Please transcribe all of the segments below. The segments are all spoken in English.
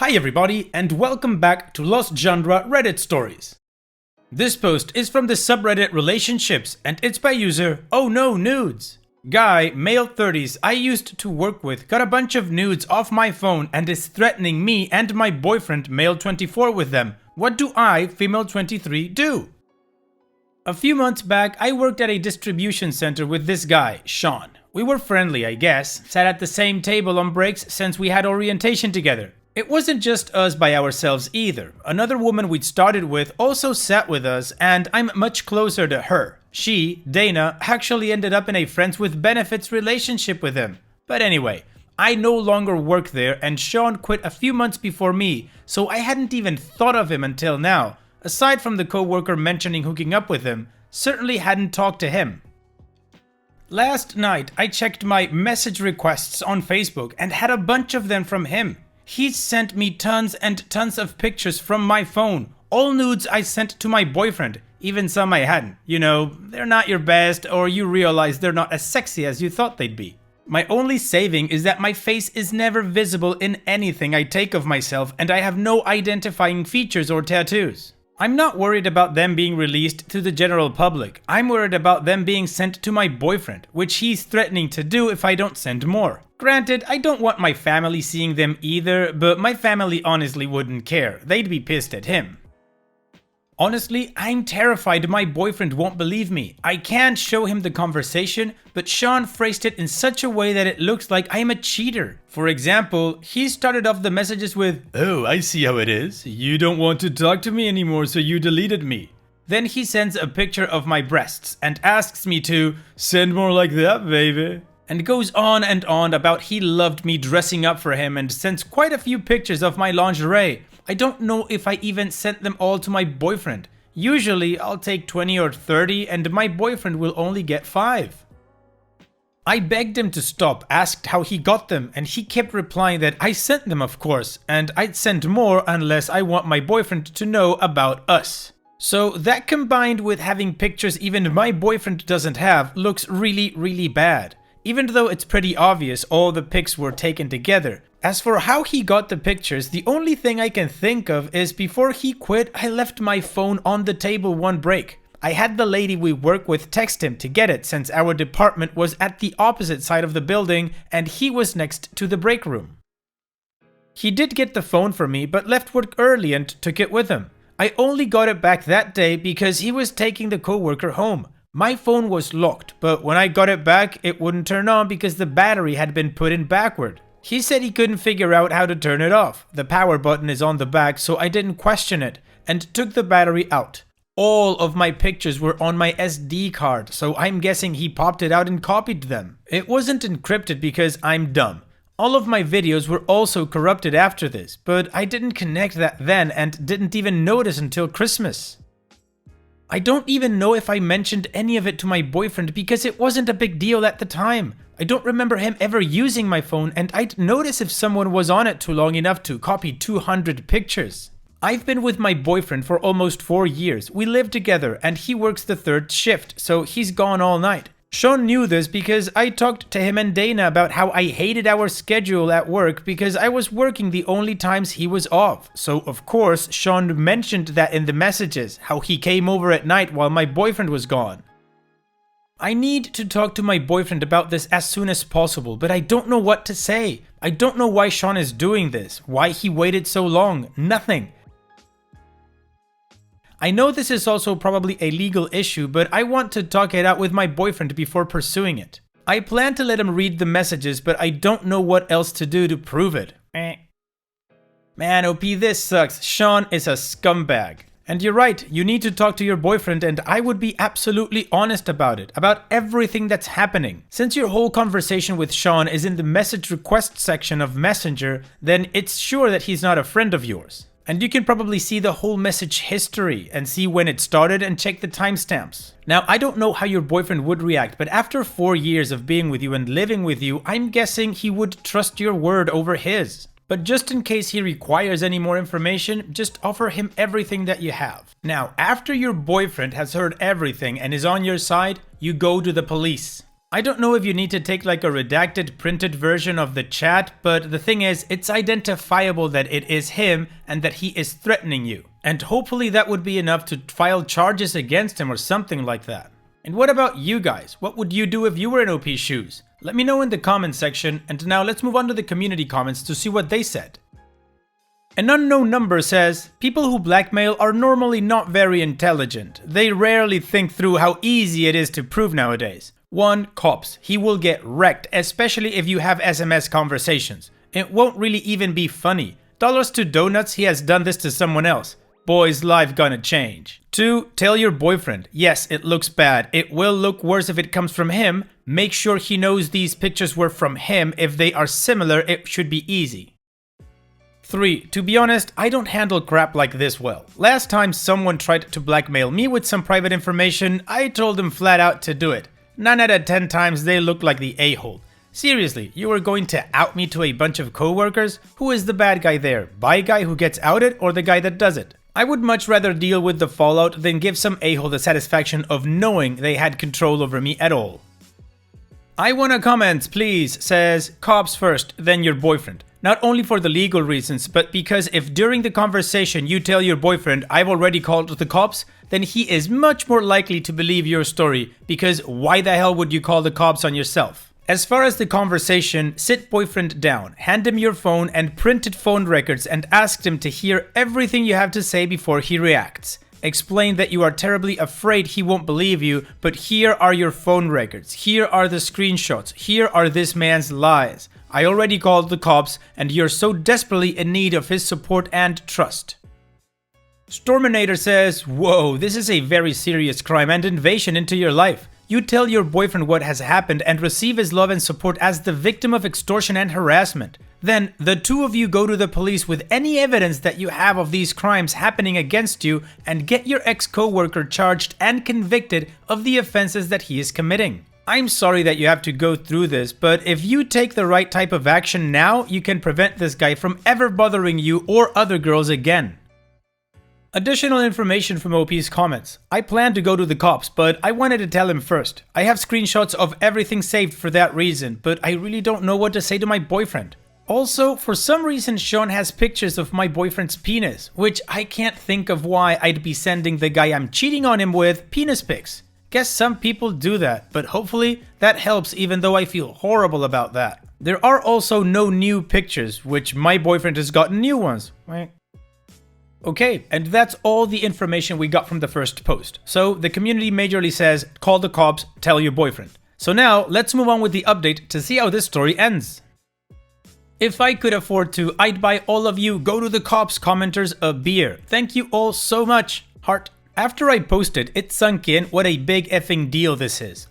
Hi everybody, and welcome back to Lost Genre Reddit Stories. This post is from the subreddit Relationships, and it's by user Oh No Nudes. Guy, male 30s, I used to work with, got a bunch of nudes off my phone and is threatening me and my boyfriend, male 24, with them. What do I, female 23, do? A few months back, I worked at a distribution center with this guy, Sean. We were friendly, I guess, sat at the same table on breaks since we had orientation together. It wasn't just us by ourselves either. Another woman we'd started with also sat with us, and I'm much closer to her. She, Dana, actually ended up in a friends with benefits relationship with him. But anyway, I no longer work there, and Sean quit a few months before me, so I hadn't even thought of him until now. Aside from the coworker mentioning hooking up with him, certainly hadn't talked to him. Last night, I checked my message requests on Facebook and had a bunch of them from him. He's sent me tons and tons of pictures from my phone, all nudes I sent to my boyfriend, even some I hadn't. You know, they're not your best, or you realize they're not as sexy as you thought they'd be. My only saving is that my face is never visible in anything I take of myself, and I have no identifying features or tattoos. I'm not worried about them being released to the general public. I'm worried about them being sent to my boyfriend, which he's threatening to do if I don't send more. Granted, I don't want my family seeing them either, but my family honestly wouldn't care. They'd be pissed at him. Honestly, I'm terrified my boyfriend won't believe me. I can't show him the conversation, but Sean phrased it in such a way that it looks like I'm a cheater. For example, he started off the messages with, "Oh, I see how it is. You don't want to talk to me anymore, so you deleted me." Then he sends a picture of my breasts and asks me to send more like that, baby. And goes on and on about he loved me dressing up for him and sends quite a few pictures of my lingerie. I don't know if I even sent them all to my boyfriend. Usually I'll take 20 or 30 and my boyfriend will only get 5. I begged him to stop, asked how he got them, and he kept replying that I sent them of course, and I'd send more unless I want my boyfriend to know about us. So that combined with having pictures even my boyfriend doesn't have looks really bad. Even though it's pretty obvious all the pics were taken together. As for how he got the pictures, the only thing I can think of is before he quit, I left my phone on the table one break. I had the lady we work with text him to get it since our department was at the opposite side of the building and he was next to the break room. He did get the phone for me but left work early and took it with him. I only got it back that day because he was taking the coworker home. My phone was locked, but when I got it back, it wouldn't turn on because the battery had been put in backward. He said he couldn't figure out how to turn it off. The power button is on the back, so I didn't question it, and took the battery out. All of my pictures were on my SD card, so I'm guessing he popped it out and copied them. It wasn't encrypted because I'm dumb. All of my videos were also corrupted after this, but I didn't connect that then and didn't even notice until Christmas. I don't even know if I mentioned any of it to my boyfriend because it wasn't a big deal at the time. I don't remember him ever using my phone, and I'd notice if someone was on it too long enough to copy 200 pictures. I've been with my boyfriend for almost 4 years. We live together and he works the 3rd shift, so he's gone all night. Sean knew this because I talked to him and Dana about how I hated our schedule at work because I was working the only times he was off. So of course, Sean mentioned that in the messages, how he came over at night while my boyfriend was gone. I need to talk to my boyfriend about this as soon as possible, but I don't know what to say. I don't know why Sean is doing this, why he waited so long, nothing. I know this is also probably a legal issue, but I want to talk it out with my boyfriend before pursuing it. I plan to let him read the messages, but I don't know what else to do to prove it. Man, OP, this sucks. Sean is a scumbag. And you're right, you need to talk to your boyfriend, and I would be absolutely honest about it, about everything that's happening. Since your whole conversation with Sean is in the message request section of Messenger, then it's sure that he's not a friend of yours. And you can probably see the whole message history and see when it started and check the timestamps. Now, I don't know how your boyfriend would react, but after 4 years of being with you and living with you, I'm guessing he would trust your word over his. But just in case he requires any more information, just offer him everything that you have. Now, after your boyfriend has heard everything and is on your side, you go to the police. I don't know if you need to take like a redacted printed version of the chat, but the thing is, it's identifiable that it is him and that he is threatening you. And hopefully that would be enough to file charges against him or something like that. And what about you guys? What would you do if you were in OP's shoes? Let me know in the comments section, and now let's move on to the community comments to see what they said. An unknown number says, people who blackmail are normally not very intelligent. They rarely think through how easy it is to prove nowadays. 1. Cops. He will get wrecked, especially if you have SMS conversations. It won't really even be funny. Dollars to donuts, he has done this to someone else. Boy's life gonna change. 2. Tell your boyfriend. Yes, it looks bad. It will look worse if it comes from him. Make sure he knows these pictures were from him. If they are similar, it should be easy. 3. To be honest, I don't handle crap like this well. Last time someone tried to blackmail me with some private information, I told them flat out to do it. 9 out of 10 times they look like the a-hole. Seriously, you are going to out me to a bunch of coworkers? Who is the bad guy there? By guy who gets outed or the guy that does it? I would much rather deal with the fallout than give some a-hole the satisfaction of knowing they had control over me at all. I wanna comments, please, says, cops first, then your boyfriend. Not only for the legal reasons, but because if during the conversation you tell your boyfriend I've already called the cops, then he is much more likely to believe your story, because why the hell would you call the cops on yourself? As far as the conversation, sit boyfriend down, hand him your phone and printed phone records and ask him to hear everything you have to say before he reacts. Explain that you are terribly afraid he won't believe you, but here are your phone records, here are the screenshots, here are this man's lies. I already called the cops and you're so desperately in need of his support and trust. Storminator says, whoa, this is a very serious crime and invasion into your life. You tell your boyfriend what has happened and receive his love and support as the victim of extortion and harassment. Then, the two of you go to the police with any evidence that you have of these crimes happening against you and get your ex-coworker charged and convicted of the offenses that he is committing. I'm sorry that you have to go through this, but if you take the right type of action now, you can prevent this guy from ever bothering you or other girls again. Additional information from OP's comments. I planned to go to the cops, but I wanted to tell him first. I have screenshots of everything saved for that reason, but I really don't know what to say to my boyfriend. Also, for some reason Sean has pictures of my boyfriend's penis, which I can't think of why I'd be sending the guy I'm cheating on him with penis pics. Guess some people do that, but hopefully that helps even though I feel horrible about that. There are also no new pictures, which my boyfriend has gotten new ones. Okay, and that's all the information we got from the first post. So the community majorly says, call the cops, tell your boyfriend. So now let's move on with the update to see how this story ends. If I could afford to, I'd buy all of you go to the cops commenters a beer. Thank you all so much. Heart. After I posted, it sunk in what a big effing deal this is.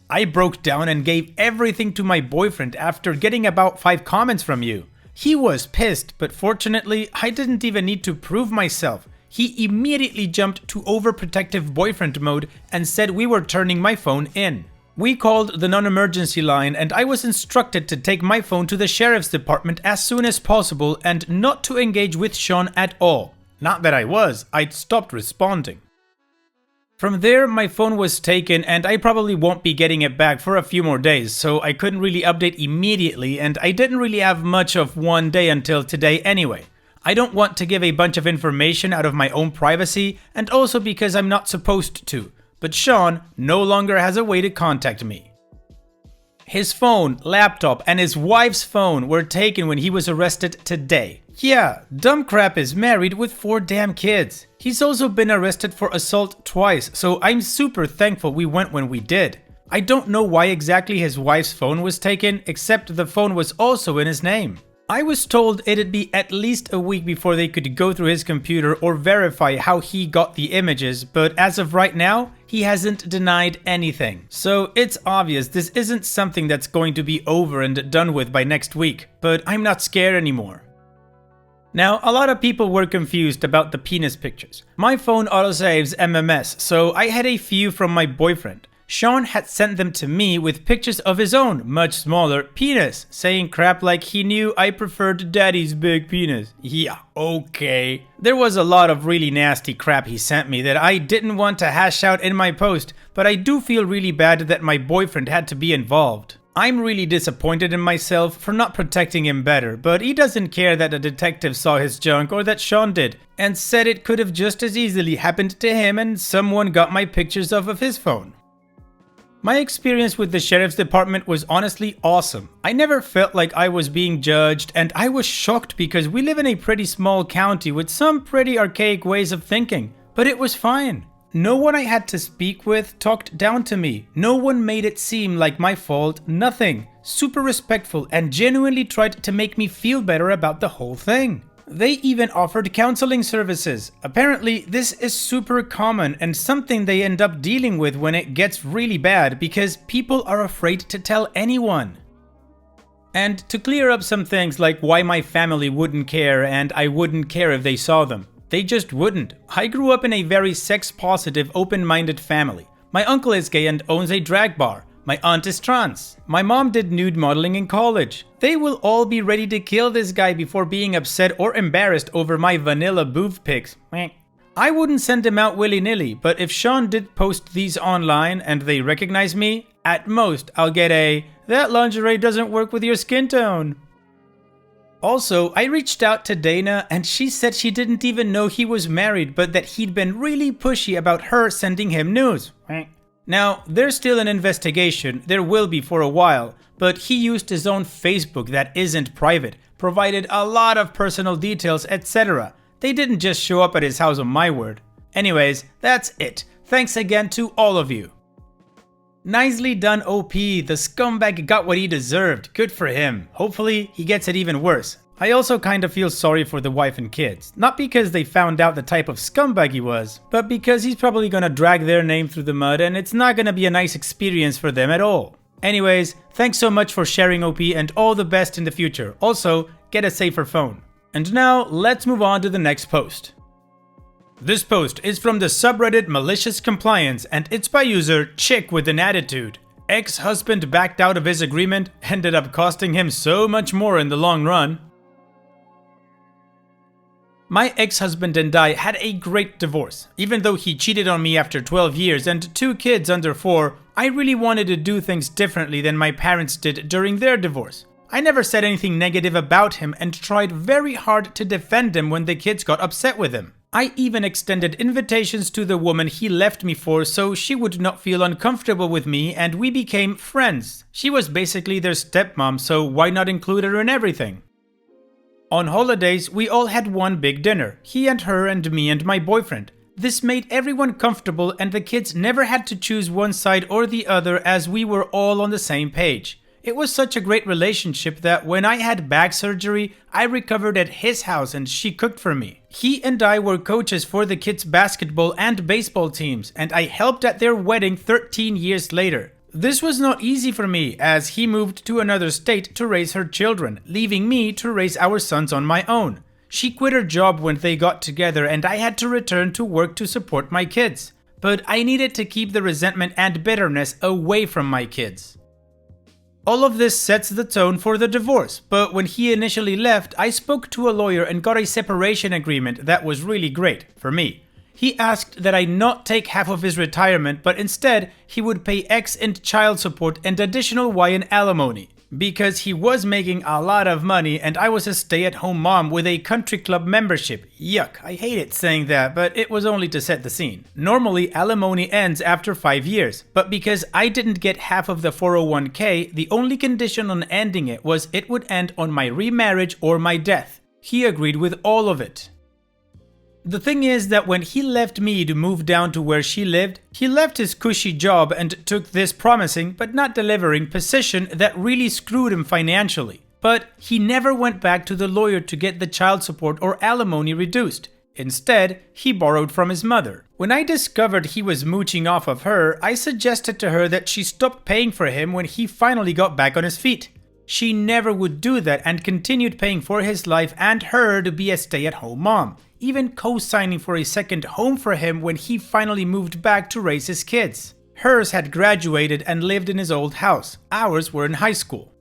I broke down and gave everything to my boyfriend after getting about 5 comments from you. He was pissed, but fortunately, I didn't even need to prove myself. He immediately jumped to overprotective boyfriend mode and said we were turning my phone in. We called the non-emergency line and I was instructed to take my phone to the sheriff's department as soon as possible and not to engage with Sean at all. Not that I was, I'd stopped responding. From there, my phone was taken and I probably won't be getting it back for a few more days, so I couldn't really update immediately and I didn't really have much of one day until today anyway. I don't want to give a bunch of information out of my own privacy and also because I'm not supposed to, but Sean no longer has a way to contact me. His phone, laptop, and his wife's phone were taken when he was arrested today. Yeah, dumb crap is married with 4 damn kids. He's also been arrested for assault twice, so I'm super thankful we went when we did. I don't know why exactly his wife's phone was taken, except the phone was also in his name. I was told it'd be at least a week before they could go through his computer or verify how he got the images, but as of right now, he hasn't denied anything. So it's obvious this isn't something that's going to be over and done with by next week, but I'm not scared anymore. Now, a lot of people were confused about the penis pictures. My phone autosaves MMS, so I had a few from my boyfriend. Sean had sent them to me with pictures of his own, much smaller, penis, saying crap like he knew I preferred daddy's big penis. Yeah, okay. There was a lot of really nasty crap he sent me that I didn't want to hash out in my post, but I do feel really bad that my boyfriend had to be involved. I'm really disappointed in myself for not protecting him better, but he doesn't care that a detective saw his junk or that Sean did, and said it could have just as easily happened to him and someone got my pictures off of his phone. My experience with the sheriff's department was honestly awesome. I never felt like I was being judged, and I was shocked because we live in a pretty small county with some pretty archaic ways of thinking, but it was fine. No one I had to speak with talked down to me. No one made it seem like my fault, nothing. Super respectful and genuinely tried to make me feel better about the whole thing. They even offered counseling services. Apparently, this is super common and something they end up dealing with when it gets really bad because people are afraid to tell anyone. And to clear up some things like why my family wouldn't care and I wouldn't care if they saw them. They just wouldn't. I grew up in a very sex-positive, open-minded family. My uncle is gay and owns a drag bar. My aunt is trans. My mom did nude modeling in college. They will all be ready to kill this guy before being upset or embarrassed over my vanilla boob pics. I wouldn't send him out willy-nilly, but if Sean did post these online and they recognize me, at most I'll get a, "That lingerie doesn't work with your skin tone." Also, I reached out to Dana and she said she didn't even know he was married, but that he'd been really pushy about her sending him news. Now, there's still an investigation, there will be for a while, but he used his own Facebook that isn't private, provided a lot of personal details, etc. They didn't just show up at his house on my word. Anyways, that's it. Thanks again to all of you. Nicely done, OP. The scumbag got what he deserved. Good for him. Hopefully, he gets it even worse. I also kinda feel sorry for the wife and kids. Not because they found out the type of scumbag he was, but because he's probably gonna drag their name through the mud and it's not gonna be a nice experience for them at all. Anyways, thanks so much for sharing, OP, and all the best in the future. Also, get a safer phone. And now, let's move on to the next post. This post is from the subreddit Malicious Compliance and it's by user Chick with an Attitude. Ex-husband backed out of his agreement, ended up costing him so much more in the long run. My ex-husband and I had a great divorce. Even though he cheated on me after 12 years and 2 kids under 4, I really wanted to do things differently than my parents did during their divorce. I never said anything negative about him and tried very hard to defend him when the kids got upset with him. I even extended invitations to the woman he left me for so she would not feel uncomfortable with me and we became friends. She was basically their stepmom, so why not include her in everything? On holidays, we all had one big dinner, he and her and me and my boyfriend. This made everyone comfortable and the kids never had to choose one side or the other as we were all on the same page. It was such a great relationship that when I had back surgery, I recovered at his house and she cooked for me. He and I were coaches for the kids' basketball and baseball teams, and I helped at their wedding 13 years later. This was not easy for me as he moved to another state to raise her children, leaving me to raise our sons on my own. She quit her job when they got together and I had to return to work to support my kids. But I needed to keep the resentment and bitterness away from my kids. All of this sets the tone for the divorce, but when he initially left, I spoke to a lawyer and got a separation agreement that was really great for me. He asked that I not take half of his retirement, but instead he would pay X in child support and additional Y in alimony. Because he was making a lot of money and I was a stay-at-home mom with a country club membership. Yuck, I hate it saying that, but it was only to set the scene. Normally, alimony ends after 5 years, but because I didn't get half of the 401k, the only condition on ending it was it would end on my remarriage or my death. He agreed with all of it. The thing is that when he left me to move down to where she lived, he left his cushy job and took this promising but not delivering position that really screwed him financially. But he never went back to the lawyer to get the child support or alimony reduced. Instead, he borrowed from his mother. When I discovered he was mooching off of her, I suggested to her that she stop paying for him when he finally got back on his feet. She never would do that and continued paying for his life and her to be a stay-at-home mom, even co-signing for a second home for him when he finally moved back to raise his kids. Hers had graduated and lived in his old house. Ours were in high school.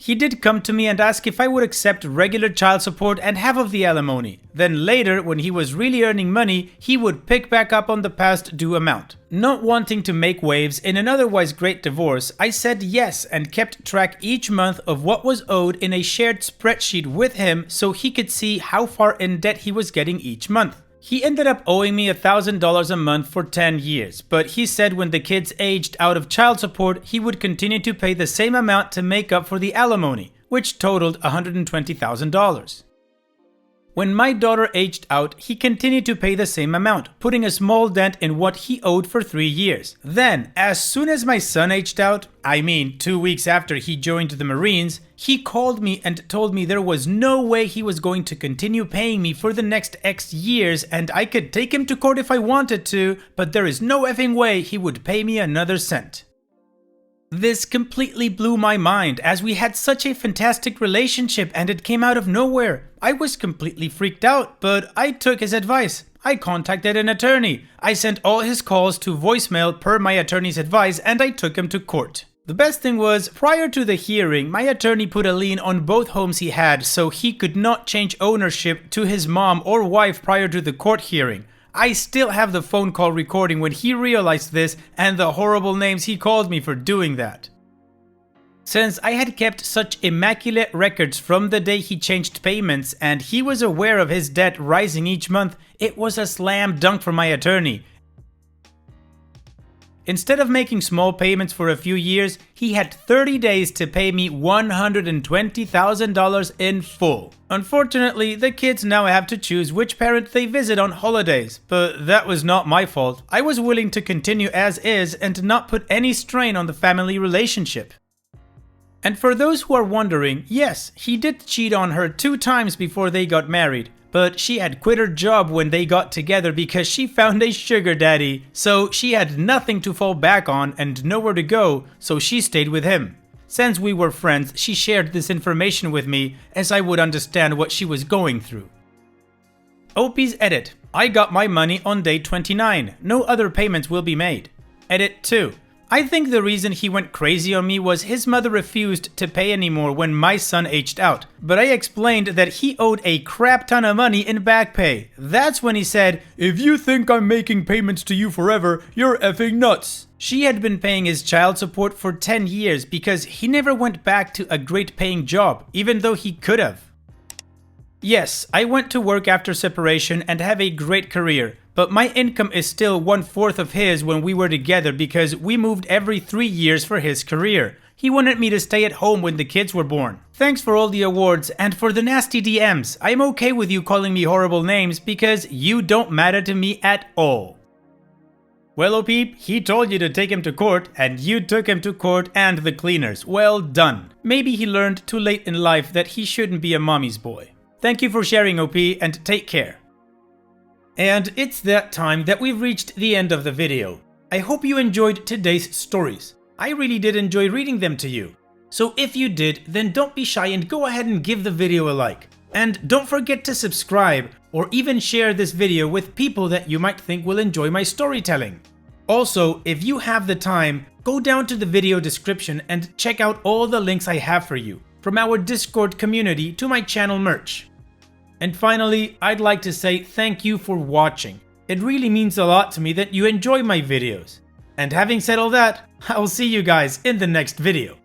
He did come to me and ask if I would accept regular child support and half of the alimony. Then later, when he was really earning money, he would pick back up on the past due amount. Not wanting to make waves in an otherwise great divorce, I said yes and kept track each month of what was owed in a shared spreadsheet with him so he could see how far in debt he was getting each month. He ended up owing me $1,000 a month for 10 years, but he said when the kids aged out of child support, he would continue to pay the same amount to make up for the alimony, which totaled $120,000. When my daughter aged out, he continued to pay the same amount, putting a small dent in what he owed for 3 years. Then, as soon as my son aged out, 2 weeks after he joined the Marines, he called me and told me there was no way he was going to continue paying me for the next X years and I could take him to court if I wanted to, but there is no effing way he would pay me another cent. This completely blew my mind as we had such a fantastic relationship and it came out of nowhere. I was completely freaked out, but I took his advice. I contacted an attorney. I sent all his calls to voicemail per my attorney's advice and I took him to court. The best thing was, prior to the hearing, my attorney put a lien on both homes he had so he could not change ownership to his mom or wife prior to the court hearing. I still have the phone call recording when he realized this and the horrible names he called me for doing that. Since I had kept such immaculate records from the day he changed payments and he was aware of his debt rising each month, it was a slam dunk for my attorney. Instead of making small payments for a few years, he had 30 days to pay me $120,000 in full. Unfortunately, the kids now have to choose which parent they visit on holidays, but that was not my fault. I was willing to continue as is and not put any strain on the family relationship. And for those who are wondering, yes, he did cheat on her 2 times before they got married. But she had quit her job when they got together because she found a sugar daddy, so she had nothing to fall back on and nowhere to go, so she stayed with him. Since we were friends, she shared this information with me as I would understand what she was going through. OP's edit. I got my money on day 29. No other payments will be made. Edit 2. I think the reason he went crazy on me was his mother refused to pay anymore when my son aged out. But I explained that he owed a crap ton of money in back pay. That's when he said, "If you think I'm making payments to you forever, you're effing nuts." She had been paying his child support for 10 years because he never went back to a great paying job, even though he could have. Yes, I went to work after separation and have a great career. But my income is still 1/4 of his when we were together because we moved every 3 years for his career. He wanted me to stay at home when the kids were born. Thanks for all the awards and for the nasty DMs. I'm okay with you calling me horrible names because you don't matter to me at all. Well, OP, he told you to take him to court and you took him to court and the cleaners. Well done. Maybe he learned too late in life that he shouldn't be a mommy's boy. Thank you for sharing, OP, and take care. And it's that time that we've reached the end of the video. I hope you enjoyed today's stories. I really did enjoy reading them to you. So if you did, then don't be shy and go ahead and give the video a like. And don't forget to subscribe or even share this video with people that you might think will enjoy my storytelling. Also, if you have the time, go down to the video description and check out all the links I have for you, from our Discord community to my channel merch. And finally, I'd like to say thank you for watching. It really means a lot to me that you enjoy my videos. And having said all that, I'll see you guys in the next video.